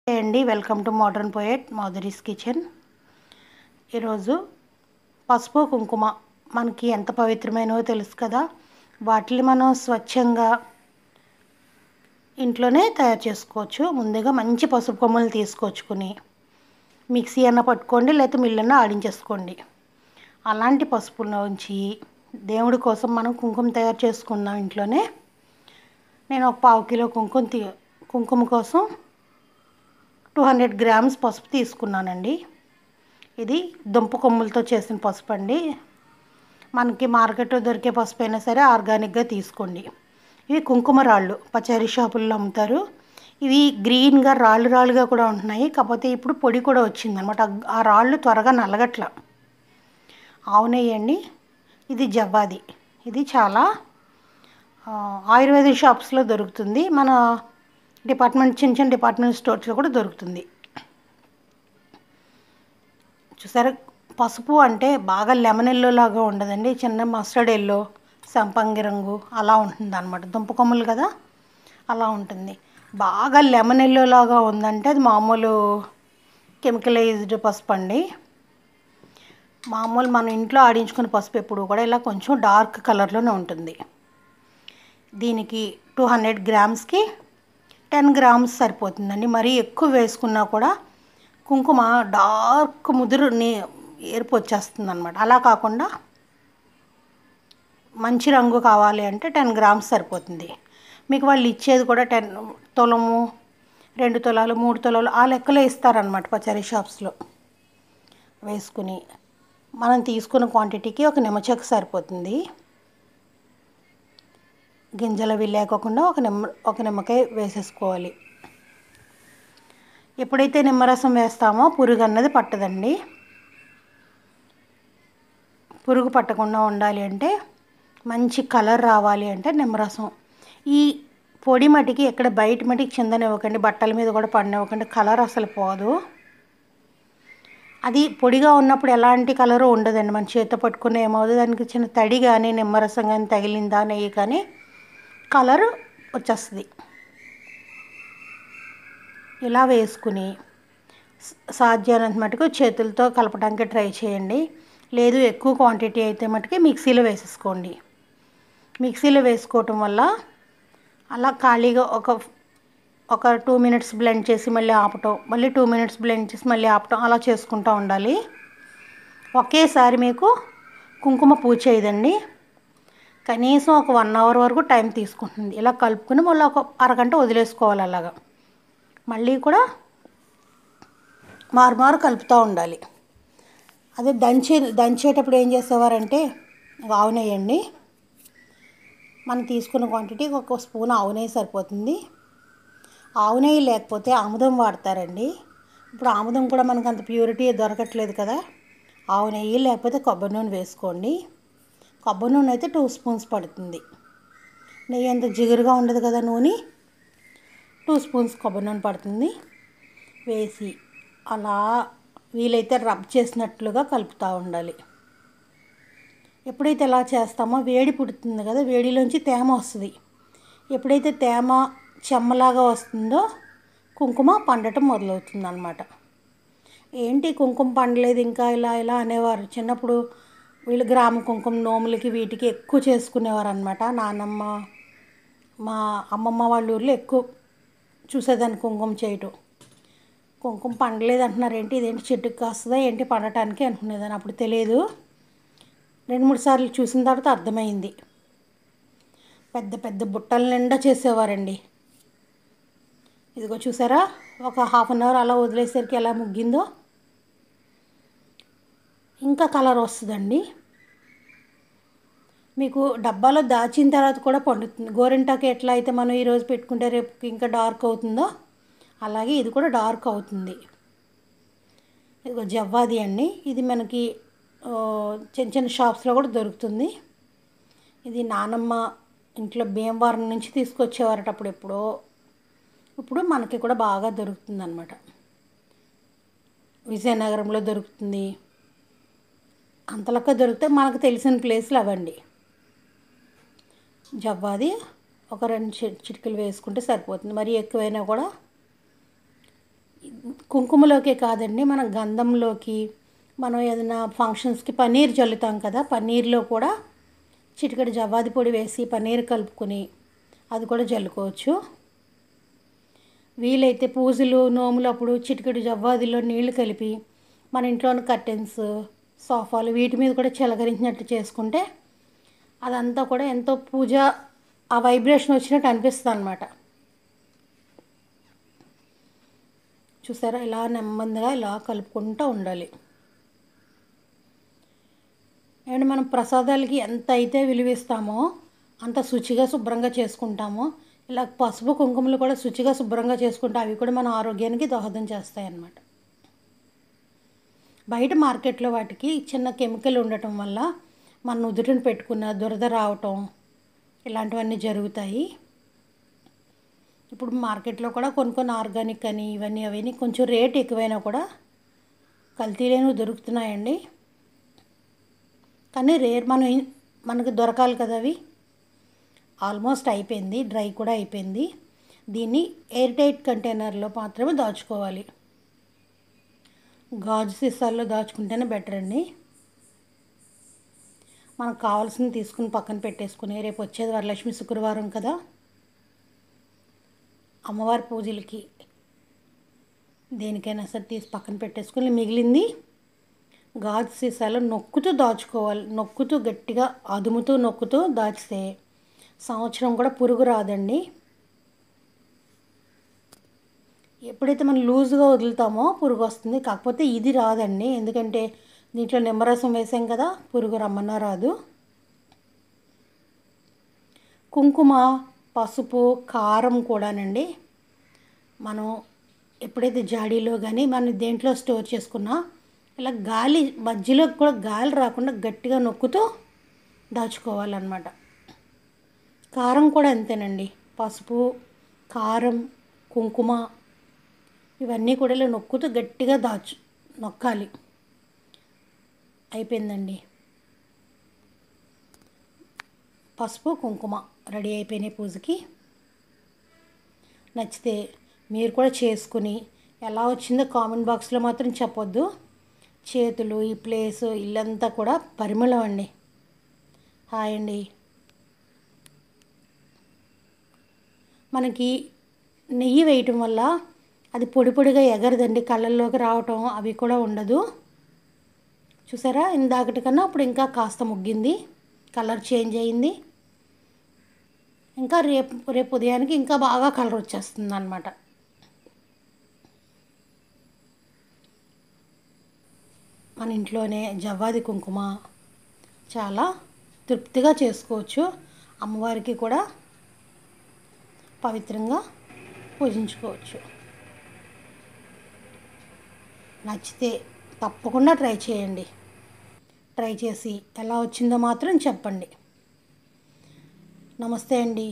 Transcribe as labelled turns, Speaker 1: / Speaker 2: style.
Speaker 1: హే అండి, welcome to modern poet Madhuri's kitchen. ఈరోజు పసుపు కుంకుమ మనకి ఎంత పవిత్రమైనవో తెలుసు కదా. వాటిని మనం స్వచ్ఛంగా ఇంట్లోనే తయారు చేసుకోవచ్చు. ముందుగా మంచి పసుపు కొమ్మలు తీసుకొచ్చుకుని మిక్సీ అన్న పట్టుకోండి, లేకపోతే మిల్లన్న ఆడించేసుకోండి. అలాంటి పసుపులోంచి దేవుడి కోసం మనం కుంకుమ తయారు చేసుకుందాం ఇంట్లోనే. నేను ఒక పావు కిలో కుంకుమ కోసం 200 గ్రామ్స్ పసుపు తీసుకున్నానండి. ఇది దుంప కొమ్ములతో చేసిన పసుపు అండి. మనకి మార్కెట్లో దొరికే పసుపు అయినా సరే ఆర్గానిక్గా తీసుకోండి. ఇవి కుంకుమ రాళ్ళు పచారీ షాపుల్లో అమ్ముతారు. ఇవి గ్రీన్గా రాళ్ళు రాళ్ళుగా కూడా ఉంటున్నాయి. కాకపోతే ఇప్పుడు పొడి కూడా వచ్చిందనమాట. ఆ రాళ్ళు త్వరగా నల్లగట్ల. ఆవు నెయ్యి అండి. ఇది జవ్వాది. ఇది చాలా ఆయుర్వేదిక్ షాప్స్లో దొరుకుతుంది. మన చిన్న చిన్న డిపార్ట్మెంట్ స్టోర్స్లో కూడా దొరుకుతుంది. చూసారా, పసుపు అంటే బాగా లెమన్ ఎల్లో లాగా ఉండదండి. చిన్న మస్టర్డ్ ఎల్లో, సంపంగి రంగు అలా ఉంటుంది అనమాట. దుంపకొమ్మలు కదా, అలా ఉంటుంది. బాగా లెమన్ ఎల్లో లాగా ఉందంటే అది మామూలు కెమికలైజ్డ్ పసుపు అండి. మామూలు మన ఇంట్లో ఆడించుకునే పసుపు ఎప్పుడు కూడా ఇలా కొంచెం డార్క్ కలర్లోనే ఉంటుంది. దీనికి 200 గ్రామ్స్కి 10 గ్రామ్స్ సరిపోతుందండి. మరీ ఎక్కువ వేసుకున్నా కూడా కుంకుమ డార్క్ ఎరుపు వచ్చేస్తుంది అనమాట. అలా కాకుండా మంచి రంగు కావాలి అంటే 10 గ్రామ్స్ సరిపోతుంది. మీకు వాళ్ళు ఇచ్చేది కూడా 10 తులము, 2 తులాలు, 3 తులాలు ఆ లెక్కలో ఇస్తారనమాట పచారీ షాప్స్లో. వేసుకుని మనం తీసుకున్న క్వాంటిటీకి ఒక నిమ్మచెక్క సరిపోతుంది. గింజలు అవి లేకోకుండా ఒక నిమ్మకాయ వేసేసుకోవాలి. ఎప్పుడైతే నిమ్మరసం వేస్తామో పురుగు అన్నది పట్టదండి. పురుగు పట్టకుండా ఉండాలి అంటే, మంచి కలర్ రావాలి అంటే నిమ్మరసం. ఈ పొడి మటికి ఎక్కడ బయట మటికి చిందనివ్వకండి, బట్టల మీద కూడా పడనివ్వకండి. కలర్ అసలు పోదు. అది పొడిగా ఉన్నప్పుడు ఎలాంటి కలరు ఉండదండి. మన చేతితో పట్టుకునే ఏమవుతుంది, దానికి చిన్న తడి కానీ నిమ్మరసం కానీ తగిలిందా నెయ్యి కానీ కలర్ వచ్చేస్తుంది. ఇలా వేసుకుని సాధ్యమైనంత మటుకు చేతులతో కలపడానికి ట్రై చేయండి. లేదు ఎక్కువ క్వాంటిటీ అయితే మటుకు మిక్సీలో వేసేసుకోండి. మిక్సీలో వేసుకోవటం వల్ల అలా ఖాళీగా ఒక 2 మినిట్స్ బ్లెండ్ చేసి మళ్ళీ ఆపటం, మళ్ళీ 2 మినిట్స్ బ్లెండ్ చేసి మళ్ళీ ఆపటం, అలా చేసుకుంటూ ఉండాలి. ఒకేసారి మీకు కుంకుమ పూజ చేయదండి. కనీసం ఒక 1 అవర్ వరకు టైం తీసుకుంటుంది. ఇలా కలుపుకొని మళ్ళీ ఒక అరగంట వదిలేసుకోవాలి. అలాగా మళ్ళీ కూడా మారు కలుపుతూ ఉండాలి. అదే దంచేటప్పుడు ఏం చేసేవారంటే ఆవు నెయ్యి అండి. మనం తీసుకున్న క్వాంటిటీకి ఒక స్పూన్ ఆవు నెయ్యి సరిపోతుంది. ఆవు నెయ్యి లేకపోతే ఆముదం వాడతారండి. ఇప్పుడు ఆముదం కూడా మనకు అంత ప్యూరిటీ దొరకట్లేదు కదా. ఆవు నెయ్యి లేకపోతే కొబ్బరి నూనె వేసుకోండి. కొబ్బరి నూనె అయితే 2 స్పూన్స్ పడుతుంది. నెయ్యి అంత జిగురుగా ఉండదు కదా నూనె. 2 స్పూన్స్ కొబ్బరి నూనె పడుతుంది. వేసి అలా వీలైతే రబ్ చేసినట్లుగా కలుపుతూ ఉండాలి. ఎప్పుడైతే ఇలా చేస్తామో వేడి పుడుతుంది కదా, వేడిలోంచి తేమ వస్తుంది. ఎప్పుడైతే తేమ చెమ్మలాగా వస్తుందో కుంకుమ పండటం మొదలవుతుంది అన్నమాట. ఏంటి కుంకుమ పండలేదు ఇంకా ఇలా అనేవారు చిన్నప్పుడు. వీళ్ళు గ్రామ కుంకుమ నోములకి వీటికి ఎక్కువ చేసుకునేవారు అనమాట. నానమ్మ, మా అమ్మమ్మ వాళ్ళ ఊర్లో ఎక్కువ చూసేదాన్ని కుంకుమ చేయటం. కుంకుమ పండలేదు అంటున్నారు, ఏంటి ఇదేంటి చెట్టుకి కాస్తుందా ఏంటి పండటానికి అనుకునేదాన్ని. అప్పుడు తెలియదు. 2-3 సార్లు చూసిన తర్వాత అర్థమైంది. పెద్ద పెద్ద బుట్టల నిండా చేసేవారండి. ఇదిగో చూసారా, ఒక హాఫ్ అన్ అవర్ అలా వదిలేసరికి ఎలా ముగ్గిందో. ఇంకా కలర్ వస్తుందండి. మీకు డబ్బాలో దాచిన తర్వాత కూడా పండుతుంది. గోరింటాకు ఎట్లా అయితే మనం ఈరోజు పెట్టుకుంటే రేపు ఇంకా డార్క్ అవుతుందో అలాగే ఇది కూడా డార్క్ అవుతుంది. ఇదిగో జవ్వాది అండి. ఇది మనకి చిన్న చిన్న షాప్స్లో కూడా దొరుకుతుంది. ఇది నానమ్మ ఇంట్లో భీమవరం నుంచి తీసుకొచ్చేవారట అప్పుడు ఎప్పుడో. ఇప్పుడు మనకి కూడా బాగా దొరుకుతుంది అన్నమాట. విజయనగరంలో దొరుకుతుంది. అంతలక్క దొరికితే మనకు తెలిసిన ప్లేస్లు అవండి. జవ్వాది ఒక 2 చిటికలు వేసుకుంటే సరిపోతుంది. మరి ఎక్కువైనా కూడా కుంకుమలోకే కాదండి, మనం గంధంలోకి, మనం ఏదైనా ఫంక్షన్స్కి పన్నీర్ చల్లుతాం కదా, పన్నీర్లో కూడా చిటికెడు జవ్వాది పొడి వేసి పన్నీర్ కలుపుకొని అది కూడా జల్లుకోవచ్చు. వీలైతే పూజలు నోములు అప్పుడు చిటికెడు జవ్వాదిలో నీళ్లు కలిపి మన ఇంట్లోని కర్టెన్స్, సోఫాలు వీటి మీద కూడా చిలకరించినట్టు చేసుకుంటే అదంతా కూడా ఎంతో పూజ ఆ వైబ్రేషన్ వచ్చినట్టు అనిపిస్తుంది అన్నమాట. చూసారా, ఇలా నెమ్మదిగా ఇలా కలుపుకుంటూ ఉండాలి. అండ్ మనం ప్రసాదాలకి ఎంత అయితే విలువిస్తామో అంత శుచిగా శుభ్రంగా చేసుకుంటామో, ఇలా పసుపు కుంకుమలు కూడా శుచిగా శుభ్రంగా చేసుకుంటే అవి కూడా మన ఆరోగ్యానికి దోహదం చేస్తాయి అన్నమాట. బయట మార్కెట్లో వాటికి చిన్న కెమికల్ ఉండటం వల్ల మన నుదుటిని పెట్టుకున్న దురద రావటం ఇలాంటివన్నీ జరుగుతాయి. ఇప్పుడు మార్కెట్లో కూడా కొన్ని ఆర్గానిక్ అని ఇవన్నీ అవన్నీ కొంచెం రేట్ ఎక్కువైనా కూడా కల్తీ లేనివి దొరుకుతున్నాయండి. కానీ మనకు దొరకాలి కదా అవి. ఆల్మోస్ట్ అయిపోయింది, డ్రై కూడా అయిపోయింది. దీన్ని ఎయిర్ టైట్ కంటైనర్లో మాత్రమే దాచుకోవాలి. గాజు సీసాల్లో దాచుకుంటేనే బెటర్ అండి. మనకు కావాల్సింది తీసుకుని పక్కన పెట్టేసుకుని, రేపు వచ్చేది వరలక్ష్మి శుక్రవారం కదా, అమ్మవారి పూజలకి దేనికైనా సరే తీసి పక్కన పెట్టేసుకుని మిగిలింది గాజు సీసాలో నొక్కుతూ దాచుకోవాలి. నొక్కుతూ గట్టిగా అదుముతూ నొక్కుతూ దాచితే సంవత్సరం కూడా పురుగు రాదండి. ఎప్పుడైతే మనం లూజ్గా వదులుతామో పురుగు వస్తుంది. కాకపోతే ఇది రాదండి, ఎందుకంటే దీంట్లో నిమ్మరసం వేసాం కదా, పురుగు రమ్మన్నా రాదు. కుంకుమ, పసుపు, కారం కూడానండి మనం ఎప్పుడైతే జాడీలో కానీ మనం దేంట్లో స్టోర్ చేసుకున్నా ఇలా గాలి మధ్యలో కూడా గాలి రాకుండా గట్టిగా నొక్కుతూ దాచుకోవాలన్నమాట. కారం కూడా అంతేనండి, పసుపు, కారం, కుంకుమ ఇవన్నీ కూడా ఇలా నొక్కుతూ గట్టిగా నొక్కాలి. అయిపోయిందండి, పసుపు కుంకుమ రెడీ అయిపోయినాయి పూజకి. నచ్చితే మీరు కూడా చేసుకుని ఎలా వచ్చిందో కామెంట్ బాక్స్లో మాత్రం చెప్పొద్దు. చేతులు, ఈ ప్లేసు, ఇల్లంతా కూడా పరిమళం అండి. హాయ్ అండి. మనకి నెయ్యి వేయటం వల్ల అది పొడి పొడిగా ఎగరదండి, కళ్ళల్లోకి రావటం అవి కూడా ఉండదు. చూసారా, ఇందాకటి కన్నా ఇప్పుడు ఇంకా కాస్త ముగ్గింది, కలర్ చేంజ్ అయ్యింది. ఇంకా రేపు ఉదయానికి ఇంకా బాగా కలర్ వచ్చేస్తుంది అన్నమాట. మన ఇంట్లోనే జవ్వాది కుంకుమ చాలా తృప్తిగా చేసుకోవచ్చు. అమ్మవారికి కూడా పవిత్రంగా పూజించుకోవచ్చు. నచ్చితే తప్పకుండా ట్రై చేయండి. ట్రై చేసి ఎలా వచ్చిందో మాత్రం చెప్పండి. నమస్తే అండి.